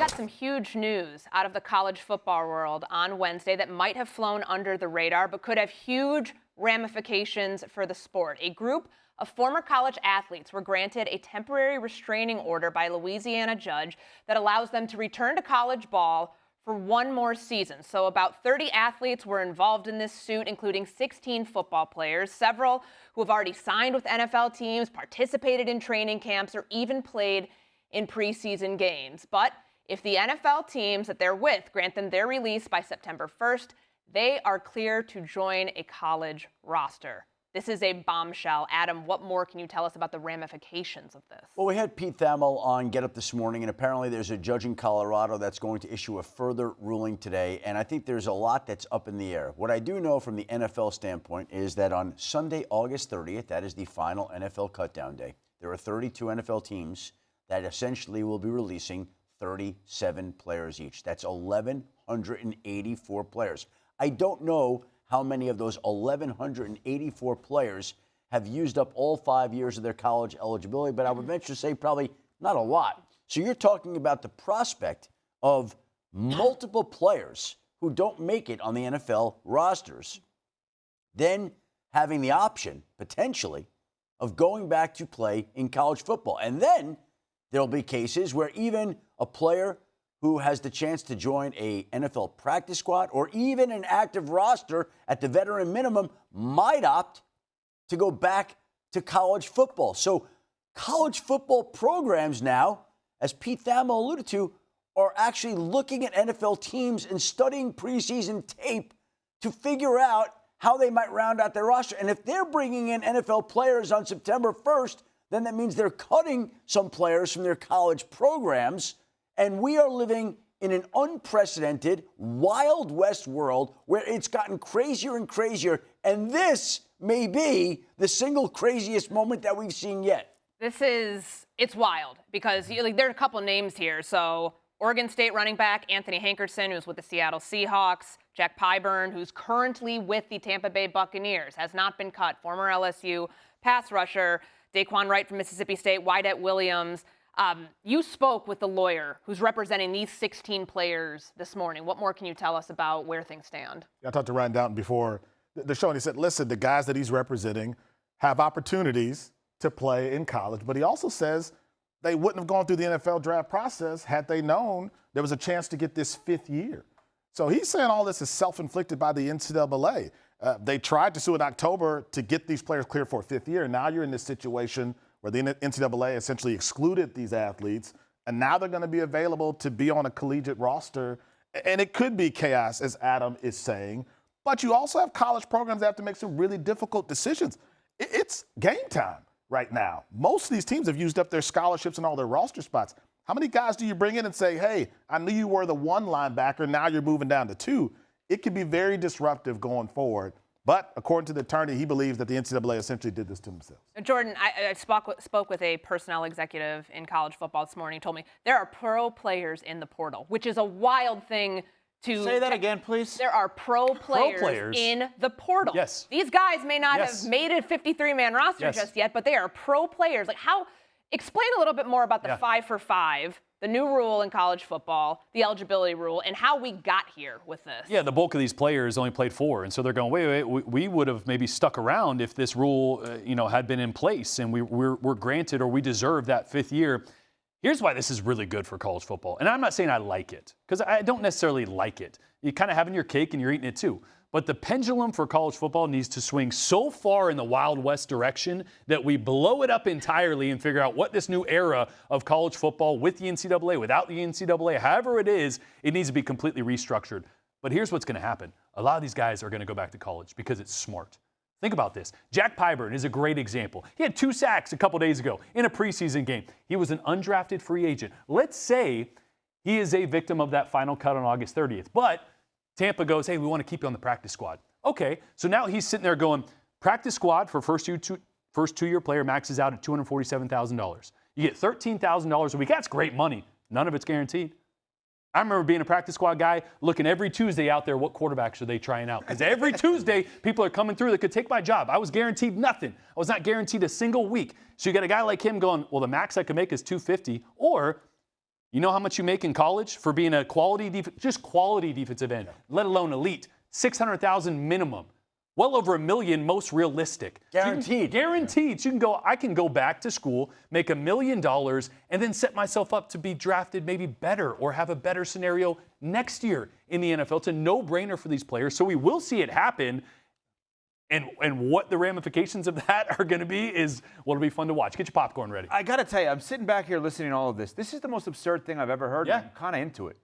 had some huge news out of the college football world on Wednesday that might have flown under the radar, but could have huge ramifications for the sport. A group of former college athletes were granted a temporary restraining order by a Louisiana judge that allows them to return to college ball for one more season. So about 30 athletes were involved in this suit, including 16 football players, several who have already signed with NFL teams, participated in training camps, or even played in preseason games. But if the NFL teams that they're with grant them their release by September 1st, they are clear to join a college roster. This is a bombshell. Adam, what more can you tell us about the ramifications of this? Well, we had Pete Thamel on Get Up this morning, and apparently there's a judge in Colorado that's going to issue a further ruling today, and I think there's a lot that's up in the air. What I do know from the NFL standpoint is that on Sunday, August 30th, that is the final NFL cutdown day, there are 32 NFL teams that essentially will be releasing 37 players each. That's 1,184 players. I don't know how many of those 1,184 players have used up all 5 years of their college eligibility, but I would venture to say probably not a lot. So you're talking about the prospect of multiple players who don't make it on the NFL rosters, then having the option, potentially, of going back to play in college football. And then there'll be cases where even a player who has the chance to join a NFL practice squad or even an active roster at the veteran minimum might opt to go back to college football. So college football programs now, as Pete Thamel alluded to, are actually looking at NFL teams and studying preseason tape to figure out how they might round out their roster. And if they're bringing in NFL players on September 1st, then that means they're cutting some players from their college programs. And we are living in an unprecedented Wild West world where it's gotten crazier and crazier. And this may be the single craziest moment that we've seen yet. It's wild because there are a couple names here. So Oregon State running back Anthony Hankerson, who's with the Seattle Seahawks. Jack Pyburn, who's currently with the Tampa Bay Buccaneers, has not been cut. Former LSU pass rusher. Daquan Wright from Mississippi State. Wydett Williams. You spoke with the lawyer who's representing these 16 players this morning. What more can you tell us about where things stand? I talked to Ryan Downton before the show, and he said, listen, the guys that he's representing have opportunities to play in college, but he also says they wouldn't have gone through the NFL draft process had they known there was a chance to get this fifth year. So he's saying all this is self-inflicted by the NCAA. They tried to sue in October to get these players cleared for a fifth year, and now you're in this situation where the NCAA essentially excluded these athletes, and now they're going to be available to be on a collegiate roster. And it could be chaos, as Adam is saying, but you also have college programs that have to make some really difficult decisions. It's game time right now. Most of these teams have used up their scholarships and all their roster spots. How many guys do you bring in and say, hey, I knew you were the one linebacker, now you're moving down to two? It could be very disruptive going forward. But according to the attorney, he believes that the NCAA essentially did this to themselves. Jordan, I spoke with a personnel executive in college football this morning. He told me there are pro players in the portal, which is a wild thing to say that again, please. There are pro players in the portal. Yes. These guys may not have made a 53-man roster just yet, but they are pro players. Explain a little bit more about the 5 for 5. The new rule in college football, the eligibility rule, and how we got here with this. Yeah, the bulk of these players only played 4, and so they're going, wait, we would have maybe stuck around if this rule, had been in place, and we're granted or we deserve that fifth year. Here's why this is really good for college football, and I'm not saying I like it, because I don't necessarily like it. You're kind of having your cake and you're eating it too. But the pendulum for college football needs to swing so far in the Wild West direction that we blow it up entirely and figure out what this new era of college football with the NCAA, without the NCAA, however it is, it needs to be completely restructured. But here's what's going to happen. A lot of these guys are going to go back to college because it's smart. Think about this. Jack Pyburn is a great example. He had 2 sacks a couple days ago in a preseason game. He was an undrafted free agent. Let's say he is a victim of that final cut on August 30th. But Tampa goes, hey, we want to keep you on the practice squad. Okay, so now he's sitting there going, practice squad for first two-year player maxes out at $247,000. You get $13,000 a week. That's great money. None of it's guaranteed. I remember being a practice squad guy, looking every Tuesday out there, what quarterbacks are they trying out? Because every Tuesday, people are coming through that could take my job. I was guaranteed nothing. I was not guaranteed a single week. So you got a guy like him going, well, the max I can make is $250, or You know how much you make in college for being a quality defensive end, let alone elite? $600,000 minimum. Well over $1 million, most realistic. Guaranteed. Guaranteed. So I can go back to school, make $1 million, and then set myself up to be drafted maybe better or have a better scenario next year in the NFL. It's a no-brainer for these players. So we will see it happen. And what the ramifications of that are going to be is, well, it'll be fun to watch. Get your popcorn ready. I got to tell you, I'm sitting back here listening to all of this. This is the most absurd thing I've ever heard. Yeah. And I'm kind of into it.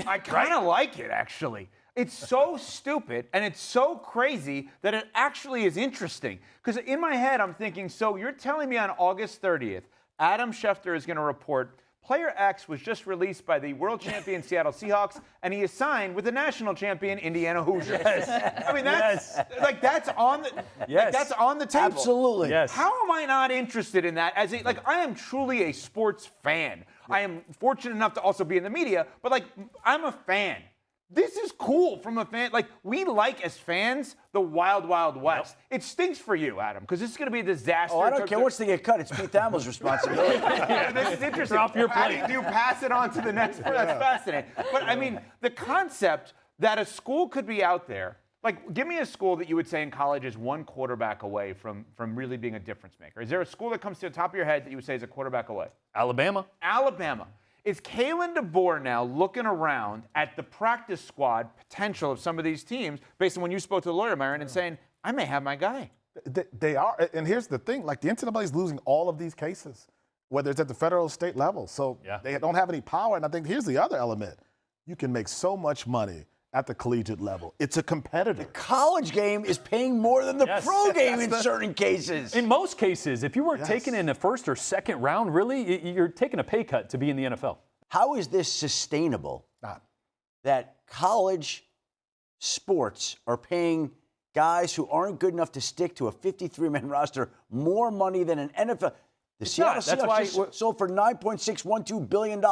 I kind of like it, actually. It's so stupid and it's so crazy that it actually is interesting. Because in my head, I'm thinking, so you're telling me on August 30th, Adam Schefter is going to report player X was just released by the world champion Seattle Seahawks, and he is signed with the national champion Indiana Hoosiers. Yes. I mean, that's on the that's on the table. Absolutely. Yes. How am I not interested in that? I am truly a sports fan. I am fortunate enough to also be in the media, but I'm a fan. This is cool from a fan. We like, as fans, the wild, wild west. Yep. It stinks for you, Adam, because this is going to be a disaster. Oh, I don't care what's to get cut. It's Pete Thamel's responsibility. Yeah, this is interesting. Drop your plate. How do you pass it on to the next person? That's fascinating. But, I mean, the concept that a school could be out there, give me a school that you would say in college is one quarterback away from really being a difference maker. Is there a school that comes to the top of your head that you would say is a quarterback away? Alabama. Is Kalen DeBoer now looking around at the practice squad potential of some of these teams based on when you spoke to the lawyer, Myron, and saying, I may have my guy? They are. And here's the thing. The NCAA is losing all of these cases, whether it's at the federal or state level. So they don't have any power. And I think here's the other element. You can make so much money at the collegiate level. It's a competitor. The college game is paying more than the pro game in certain cases. In most cases, if you were taken in the first or second round, really, you're taking a pay cut to be in the NFL. How is this sustainable that college sports are paying guys who aren't good enough to stick to a 53-man roster more money than an NFL? The Seattle Seahawks just sold for $9.612 billion,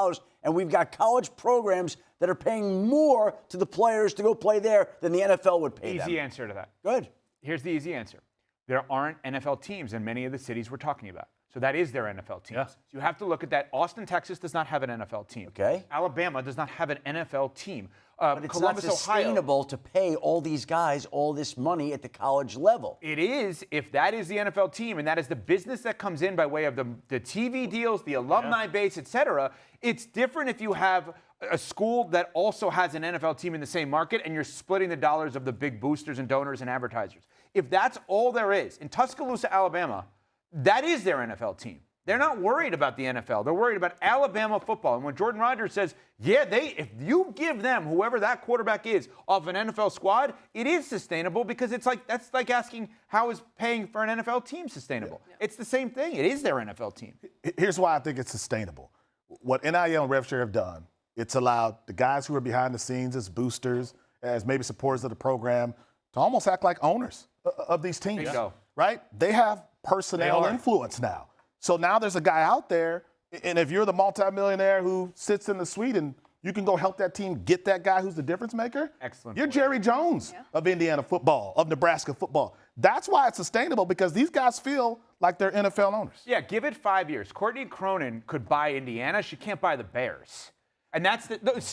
and we've got college programs that are paying more to the players to go play there than the NFL would pay them. Easy answer to that. Good. Here's the easy answer. There aren't NFL teams in many of the cities we're talking about. So that is their NFL teams. Yeah. So you have to look at that. Austin, Texas does not have an NFL team. Okay. Alabama does not have an NFL team. But it's Columbus, not sustainable Ohio, to pay all these guys all this money at the college level. It is, if that is the NFL team, and that is the business that comes in by way of the TV deals, the alumni base, et cetera. It's different if you have a school that also has an NFL team in the same market and you're splitting the dollars of the big boosters and donors and advertisers. If that's all there is, in Tuscaloosa, Alabama, that is their NFL team. They're not worried about the NFL. They're worried about Alabama football. And when Jordan Rodgers says, if you give them whoever that quarterback is off an NFL squad, it is sustainable because that's like asking how is paying for an NFL team sustainable. Yeah. It's the same thing. It is their NFL team. Here's why I think it's sustainable. What NIL and RevShare have done, it's allowed the guys who are behind the scenes as boosters, as maybe supporters of the program, to almost act like owners of these teams. Bingo. Right? They have personnel influence now. So now there's a guy out there, and if you're the multimillionaire who sits in the suite and you can go help that team get that guy who's the difference maker. Excellent. You're Jerry Jones of Indiana football, of Nebraska football. That's why it's sustainable, because these guys feel like they're NFL owners. Yeah, give it 5 years. Courtney Cronin could buy Indiana. She can't buy the Bears. And that's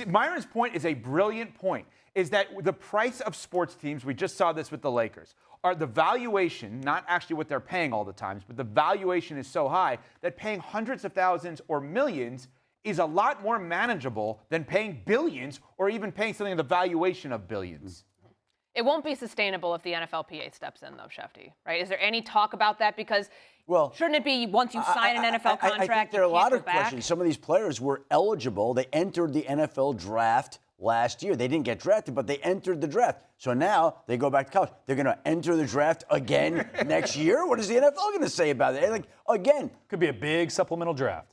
Myron's point is a brilliant point, is that the price of sports teams, we just saw this with the Lakers, are the valuation, not actually what they're paying all the times, but the valuation is so high that paying hundreds of thousands or millions is a lot more manageable than paying billions or even paying something the valuation of billions. It won't be sustainable if the NFLPA steps in, though, Schefter, right? Is there any talk about that? Because shouldn't it be once you sign an NFL contract, I think there are a lot of questions. Some of these players were eligible. They entered the NFL draft last year. They didn't get drafted, but they entered the draft. So now they go back to college. They're going to enter the draft again next year? What is the NFL going to say about it? Again. Could be a big supplemental draft.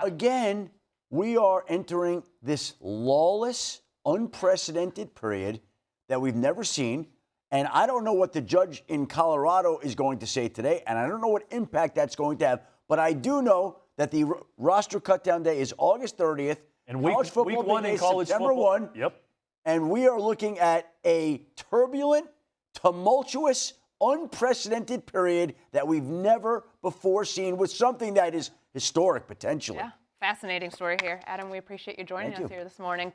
Again, we are entering this lawless, unprecedented period that we've never seen. And I don't know what the judge in Colorado is going to say today, and I don't know what impact that's going to have. But I do know that the roster cutdown day is August 30th. And college football week 1 in is college September football. 1. Yep. And we are looking at a turbulent, tumultuous, unprecedented period that we've never before seen, with something that is historic potentially. Yeah. Fascinating story here. Adam, we appreciate you joining Thank us you. here this morning.